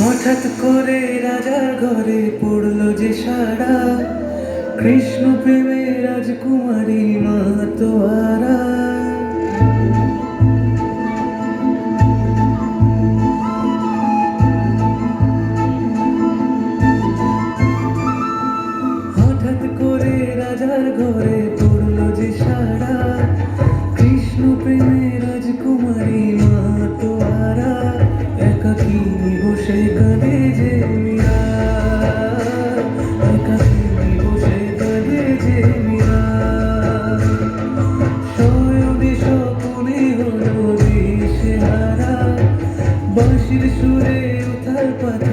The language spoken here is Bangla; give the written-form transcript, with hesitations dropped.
হঠাৎ করে রাজার ঘরে পড়লো যে সারা, কৃষ্ণ প্রেমে রাজকুমারী মাতোয়ারা। হঠাৎ করে রাজার ঘরে পড়লো যে সারা, কৃষ্ণ প্রেমে রাজকুমারী মাতোয়ারা। একাকী বসে কাঁদে যে মীরা, একাকী বসে কাঁদে যে মীরা। শয়নে স্বপনে হলো দিশেহারা, বাঁশির সুরে উথাল পাথাল